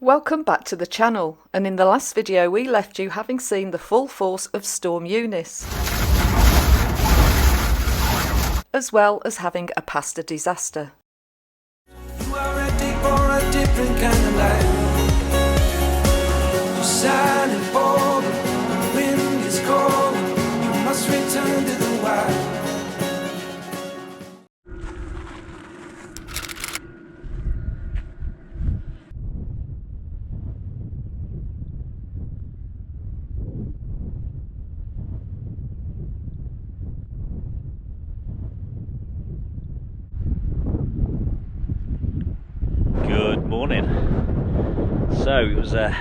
Welcome back to the channel, and in the last video we left you having seen the full force of Storm Eunice, as well as having a pasta disaster. You are ready for a different kind of life. You're silent for the wind is cold. You must return to the wild. Good morning. So it was a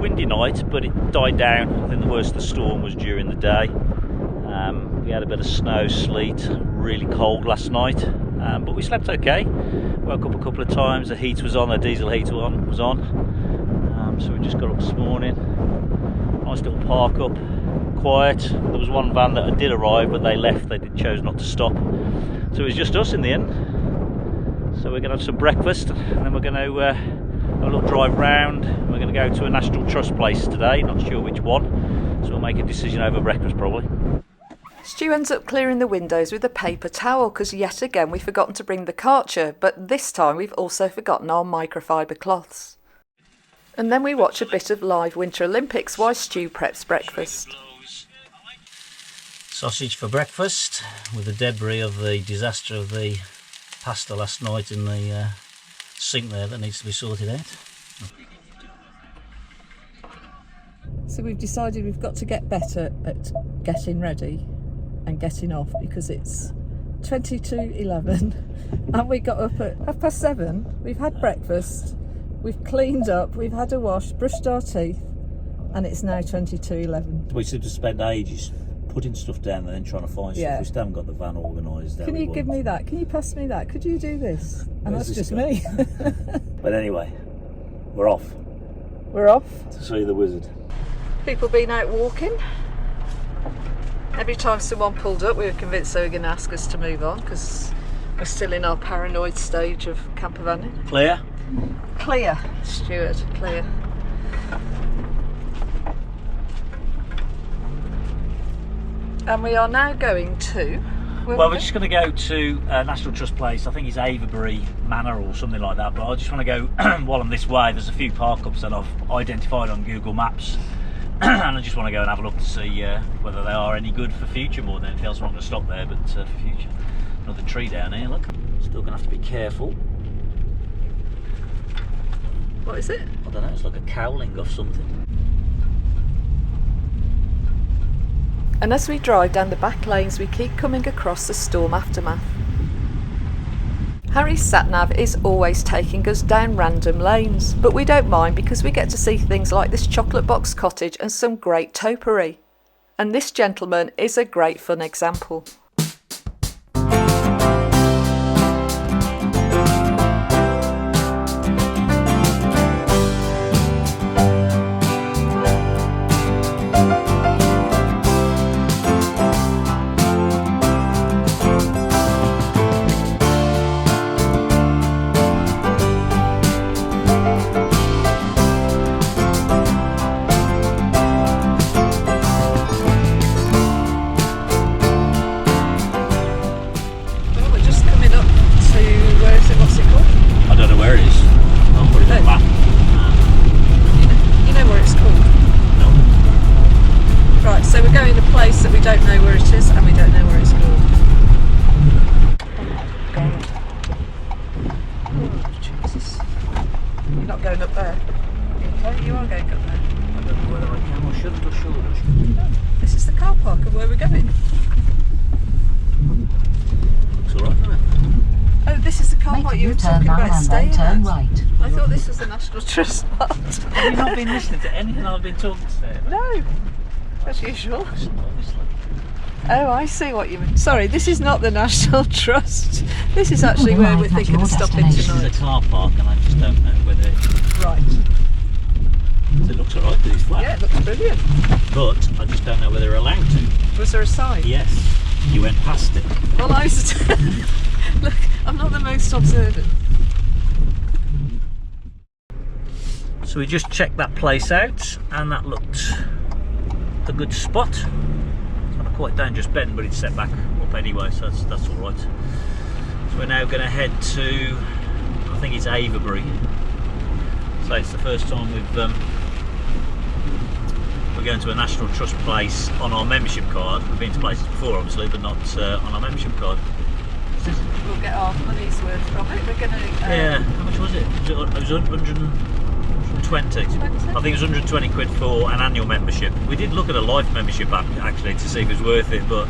windy night, but it died down. I think the worst of the storm was during the day. We had a bit of snow, sleet, really cold last night, but we slept okay. Woke up a couple of times, the heat was on, the diesel heater was on. So we just got up this morning. Nice little park up, quiet. There was one van that did arrive, but they left, they chose not to stop. So it was just us in the end. So we're going to have some breakfast, and then we're going to have a little drive round. We're going to go to a National Trust place today, not sure which one, so we'll make a decision over breakfast probably. Stu ends up clearing the windows with a paper towel because yet again we've forgotten to bring the Karcher, but this time we've also forgotten our microfiber cloths. And then we watch a bit of live Winter Olympics while Stu preps breakfast. Sausage for breakfast with the debris of the disaster of the pasta last night in the sink there that needs to be sorted out. So we've decided we've got to get better at getting ready and getting off because it's 22:11 and we got up at 7:30. We've had breakfast, we've cleaned up, we've had a wash, brushed our teeth, and it's now 22:11. We seem to spend ages putting stuff down and then trying to find stuff. We still haven't got the van organised. Can you give me that? Can you pass me that? Could you do this? And that's just me. But anyway, we're off. We're off. To see the wizard. People been out walking. Every time someone pulled up we were convinced they were going to ask us to move on because we're still in our paranoid stage of campervanning. Clear? Clear, Stuart, clear. And we are now going to... Well, we're just going to go to National Trust place. I think it's Avebury Manor or something like that. But I just want to go, while I'm this way, there's a few park-ups that I've identified on Google Maps. And I just want to go and have a look to see whether they are any good for future more than anything else. I'm not going to stop there, but for future. Another tree down here, look. Still going to have to be careful. What is it? I don't know, it's like a cowling of something. And as we drive down the back lanes we keep coming across the storm aftermath. Harry's sat-nav is always taking us down random lanes, but we don't mind because we get to see things like this chocolate box cottage and some great topiary. And this gentleman is a great fun example. This is the car park of where we're going. Looks alright, doesn't it? Oh, this is the car park you were talking about staying at. Right. I thought this was the National Trust part. Have you not been listening to anything I've been talking to there? No, as usual. Oh, I see what you mean. Sorry, this is not the National Trust. This is actually where we're thinking of stopping This is tonight. a car park and I just don't know whether it's... Right. It looks alright because it's flat. Yeah, it looks brilliant. But I just don't know whether they're allowed to. Was there a sign? Yes. You went past it. Well, I was... Look, I'm not the most observant. So we just checked that place out, and that looked a good spot. It's not a quite dangerous bend, but it's set back up anyway, so that's all right. So we're now going to head to, I think it's Avebury. So it's the first time we're going to a National Trust place on our membership card. We've been to places before, obviously, but not on our membership card. We'll get our money's worth from it. We're going to... yeah, how much was it? It was 120. I think it was 120 quid for an annual membership. We did look at a life membership actually to see if it was worth it, but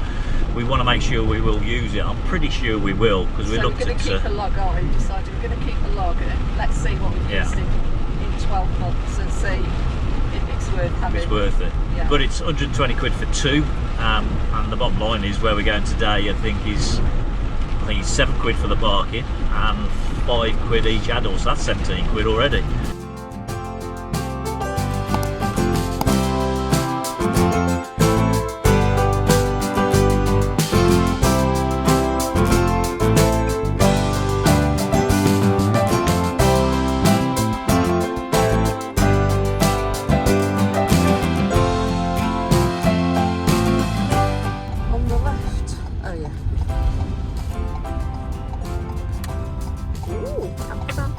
we want to make sure we will use it. I'm pretty sure we will, because we looked at... we're going to keep a log, aren't we? Decided we're going to keep a log and let's see what we've used in 12 months and see if it's worth having. It's worth it. Yeah. But it's 120 quid for two, and the bottom line is where we're going today, I think it's 7 quid for the parking and 5 quid each adult, so that's 17 quid already. On the left. Oh yeah. Ooh, Campervan.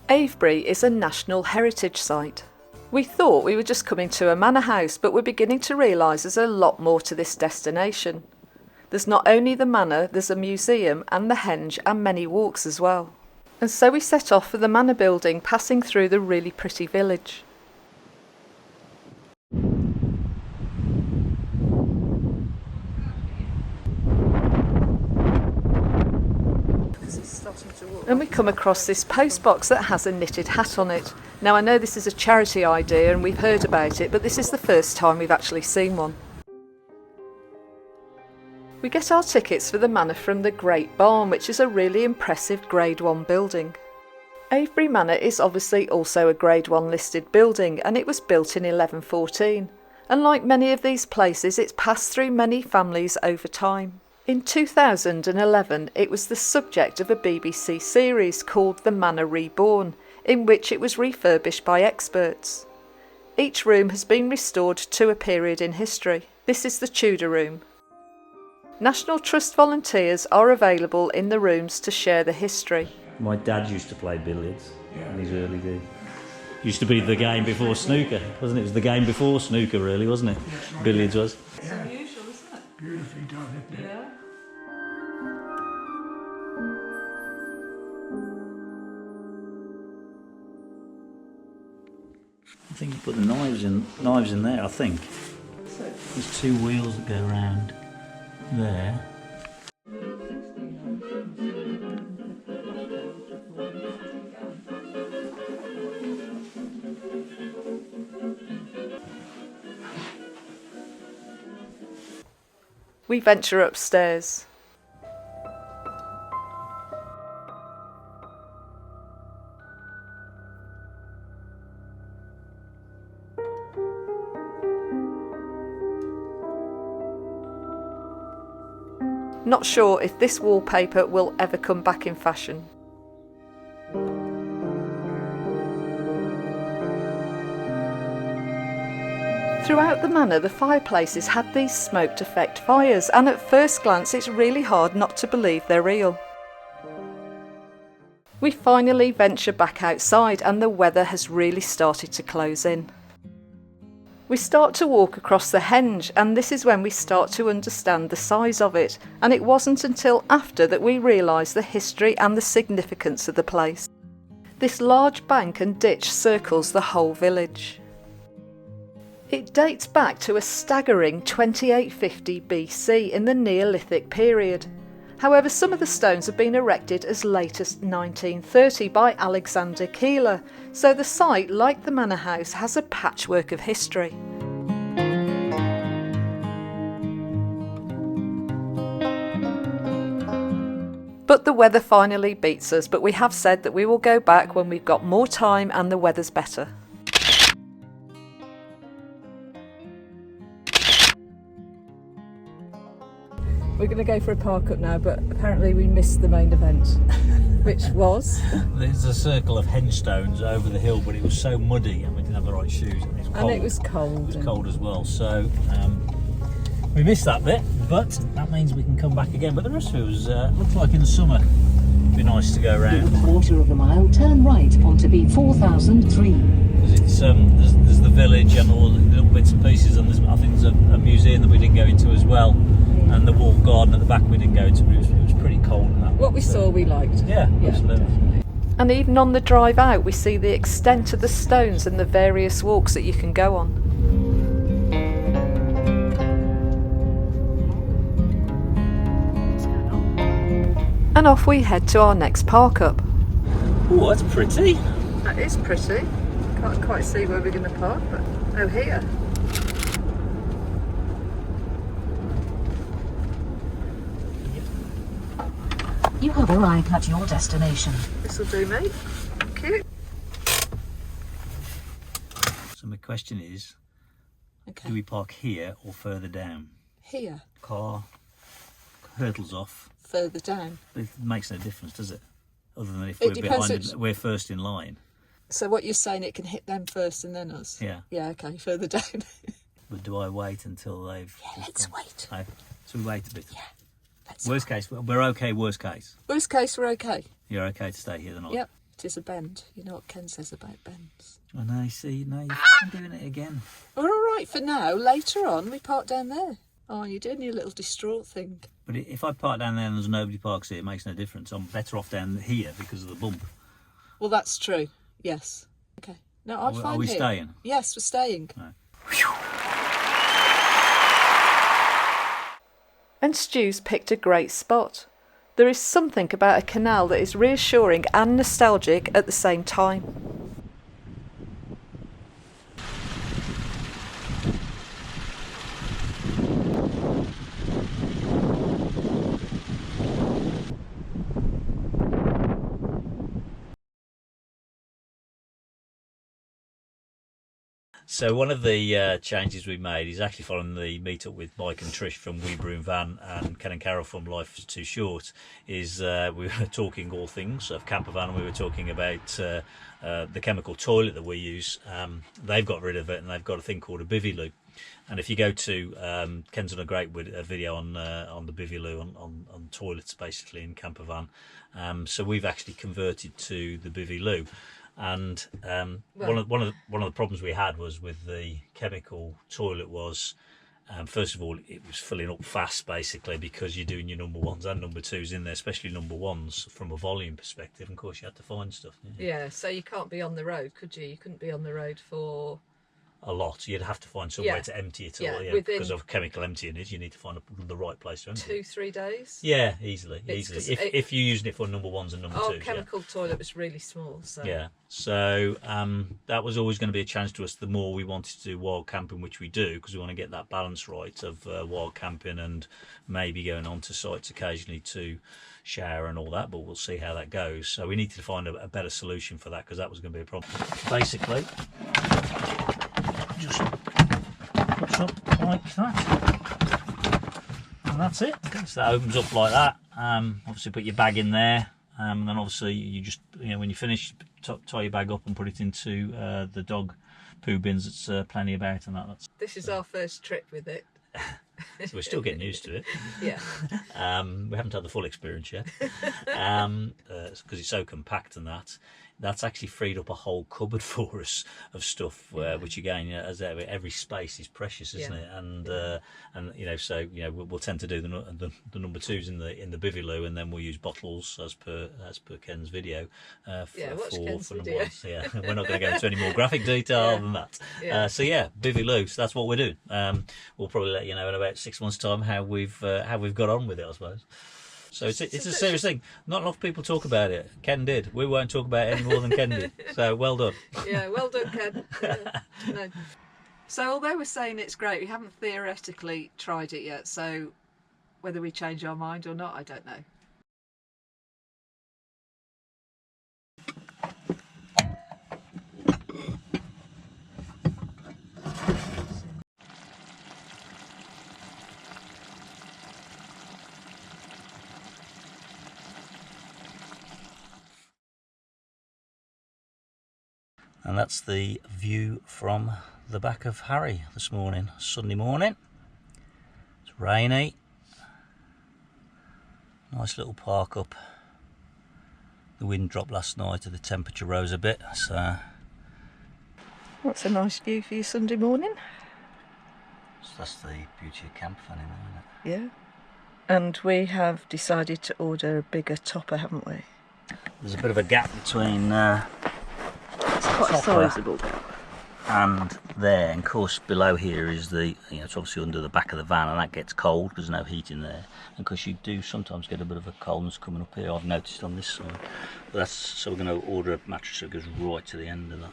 Avebury is a National Heritage Site. We thought we were just coming to a manor house, but we're beginning to realise there's a lot more to this destination. There's not only the manor, there's a museum and the henge and many walks as well. And so we set off for the manor building, passing through the really pretty village. And we come across this post box that has a knitted hat on it. Now I know this is a charity idea and we've heard about it, but this is the first time we've actually seen one. We get our tickets for the manor from the Great Barn, which is a really impressive Grade 1 building. Avebury Manor is obviously also a Grade 1 listed building, and it was built in 1114. And like many of these places, it's passed through many families over time. In 2011, it was the subject of a BBC series called The Manor Reborn, in which it was refurbished by experts. Each room has been restored to a period in history. This is the Tudor room. National Trust volunteers are available in the rooms to share the history. My dad used to play billiards in his early days. Used to be the game before snooker, wasn't it? It was the game before snooker, really, wasn't it? Billiards was. It's unusual, isn't it? Beautifully done, isn't it? Yeah. I think you put the knives in there, I think. There's two wheels that go around there. We venture upstairs. Not sure if this wallpaper will ever come back in fashion. Throughout the manor, the fireplaces had these smoked effect fires, and at first glance it's really hard not to believe they're real. We finally venture back outside and the weather has really started to close in. We start to walk across the henge, and this is when we start to understand the size of it, and it wasn't until after that we realised the history and the significance of the place. This large bank and ditch circles the whole village. It dates back to a staggering 2850 BC in the Neolithic period. However, some of the stones have been erected as late as 1930 by Alexander Keeler, so the site, like the manor house, has a patchwork of history. But the weather finally beats us, but we have said that we will go back when we've got more time and the weather's better. We're going to go for a park up now, but apparently we missed the main event, which was... There's a circle of henstones over the hill, but it was so muddy and we didn't have the right shoes. And it was cold. And it was cold. It was cold as well, so we missed that bit, but that means we can come back again. But the rest of it was, looks like in the summer, it'd be nice to go around. In a quarter of a mile, turn right onto B4003. Because it's, there's the village and all the little bits and pieces, and I think there's a museum that we didn't go into as well. And the walled garden at the back we didn't go into, but it was pretty cold. And that What we saw we liked. Yeah, absolutely. And even on the drive out we see the extent of the stones and the various walks that you can go on. And off we head to our next park up. Oh, that's pretty. That is pretty. Can't quite see where we're going to park, but oh, here. You have arrived at your destination. This'll do me. Thank you. So my question is, Okay. do we park here or further down? Here. Car hurtles off. Further down. It makes no difference, does it? Other than if It we're depends behind, which- we're first in line. So what you're saying, it can hit them first and then us? Yeah. Yeah, okay, further down. But do I wait until they've? Yeah, let's wait. No. So we wait a bit. Yeah. Let's Worst case, we're okay. Worst case, Worst case, we're okay. you're okay to stay here the night. Yep. It is a bend. You know what Ken says about bends. I know. See, now you're doing it again. We're all right for now. Later on, we park down there. Oh, you're doing your little distraught thing. But if I park down there and there's nobody parks here, it makes no difference. I'm better off down here because of the bump. Well, that's true. Yes. Okay. No, I'm fine. Are we here. staying? Yes, we're staying. No. And Stu's picked a great spot. There is something about a canal that is reassuring and nostalgic at the same time. So one of the changes we made is actually following the meet-up with Mike and Trish from We Brew Van and Ken and Carol from Life is Too Short. Is we were talking all things of Campervan, and we were talking about the chemical toilet that we use. They've got rid of it, and they've got a thing called a Bivvy loo. And if you go to Ken's done a great video on the Bivvy loo on toilets basically in Campervan. So we've actually converted to the Bivvy loo. And one of the problems we had was with the chemical toilet was, first of all, it was filling up fast basically because you're doing your number ones and number twos in there, especially number ones from a volume perspective. And of course, you had to find stuff. Yeah, so you can't be on the road, could you? You couldn't be on the road for... A lot. You'd have to find somewhere to empty it all. Yeah, because of chemical emptying it, you need to find the right place to empty it. 2-3 days? Yeah, easily. If you're using it for number ones and number twos. Our chemical toilet was really small, so... Yeah, so that was always going to be a challenge to us the more we wanted to do wild camping, which we do, because we want to get that balance right of wild camping and maybe going on to sites occasionally to shower and all that, but we'll see how that goes. So we needed to find a better solution for that, because that was going to be a problem. Basically, just push up like that, and that's it. So that opens up like that. Obviously put your bag in there, and then obviously you just, when you finish, tie your bag up and put it into the dog poo bins. That's plenty about, and that's. This is our first trip with it. So we're still getting used to it. Yeah. We haven't had the full experience yet, because it's so compact and that. That's actually freed up a whole cupboard for us of stuff, which again, as every space is precious, isn't it? And so we'll tend to do the number twos in the Bivvy loo, and then we'll use bottles as per Ken's video. Watch Ken's for number video. ones. Yeah, we're not going to go into any more graphic detail than that. Yeah. Bivvy loo. So that's what we're doing. We'll probably let you know in about 6 months' time how we've got on with it, I suppose. So it's a serious thing. Not enough people talk about it. Ken did. We won't talk about it any more than Ken did. So well done. Yeah, well done, Ken. Yeah, no. So although we're saying it's great, we haven't theoretically tried it yet. So whether we change our mind or not, I don't know. And that's the view from the back of Harry this morning, Sunday morning. It's rainy. Nice little park up. The wind dropped last night and the temperature rose a bit, so... What's a nice view for you Sunday morning? So that's the beauty of Campervan, isn't it? Yeah. And we have decided to order a bigger topper, haven't we? There's a bit of a gap between It's quite a sizable gap. and there, and of course below here is the, it's obviously under the back of the van, and that gets cold because there's no heat in there. And of course you do sometimes get a bit of a coldness coming up here, I've noticed on this side. But so we're going to order a mattress that goes right to the end of that.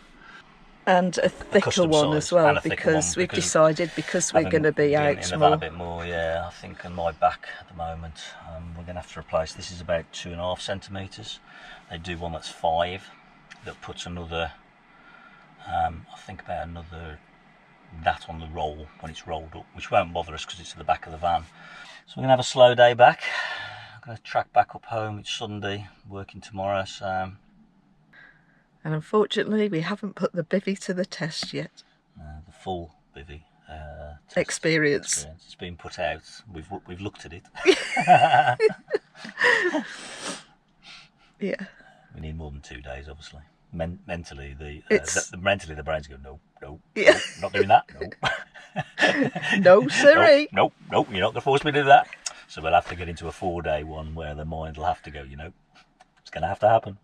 And a thicker one as well, because we've decided, because we're going to be out in more. a bit more, yeah. I think on my back at the moment, we're going to have to replace. This is about 2.5 centimetres. They do one that's 5, that puts another, I think about another, that on the roll when it's rolled up, which won't bother us because it's at the back of the van. So we're going to have a slow day back. I'm going to track back up home. It's Sunday, working tomorrow, so... And unfortunately, we haven't put the bivvy to the test yet. The full bivvy experience. It's been put out. We've looked at it. Yeah. We need more than 2 days, obviously. Mentally, the brain's going, no, Yeah. no, not doing that. No, No, sirree. Nope, you're not going to force me to do that. So we'll have to get into a 4-day one where the mind will have to go. It's going to have to happen.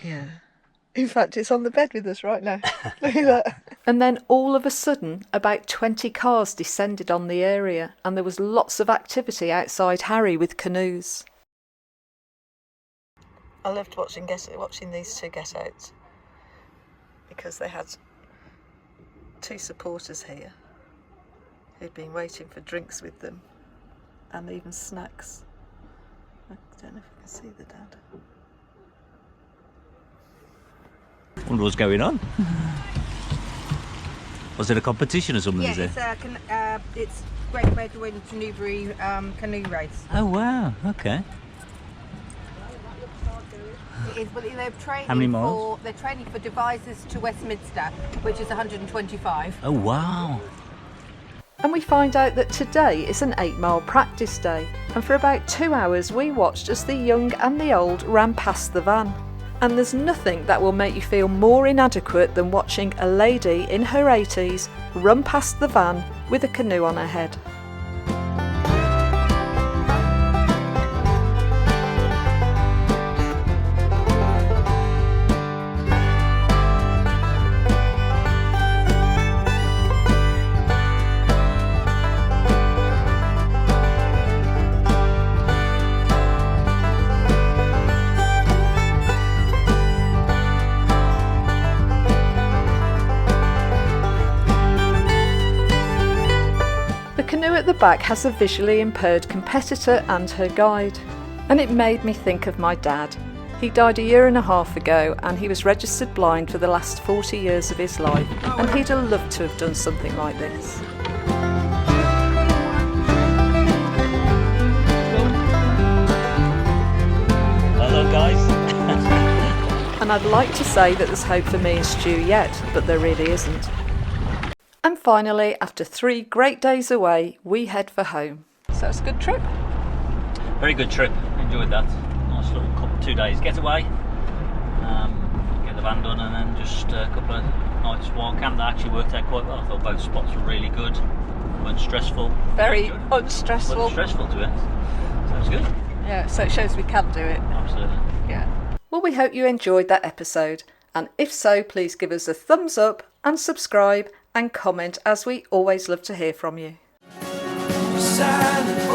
Yeah. In fact, it's on the bed with us right now. Look at that. And then all of a sudden, about 20 cars descended on the area, and there was lots of activity outside Harry with canoes. I loved watching these two get out, because they had 2 supporters here who'd been waiting for drinks with them, and even snacks. I don't know if you can see the dad. I wonder what's going on. Was it a competition or something? Yeah, it's Great Bedouin to Newbury canoe race. Oh wow, okay. It is, but they're training How many miles? They're training for Devizes to Westminster, which is 125. Oh wow. And we find out that today is an 8-mile practice day, and for about 2 hours we watched as the young and the old ran past the van. And there's nothing that will make you feel more inadequate than watching a lady in her 80s run past the van with a canoe on her head. At the back has a visually impaired competitor and her guide, and it made me think of my dad. He died a year and a half ago, and he was registered blind for the last 40 years of his life, and he'd have loved to have done something like this. Hello guys. And I'd like to say that there's hope for me and Stu yet, but there really isn't. And finally, after 3 great days away, we head for home. So it's a good trip. Very good trip. Enjoyed that. Nice little 2 days getaway. Get the van done, and then just a couple of nights wild camp. That actually worked out quite well. I thought both spots were really good. Weren't stressful. Very unstressful. Weren't stressful to it. So it was good. Yeah, so it shows we can do it. Absolutely. Yeah. Well, we hope you enjoyed that episode. And if so, please give us a thumbs up and subscribe and comment, as we always love to hear from you. Silent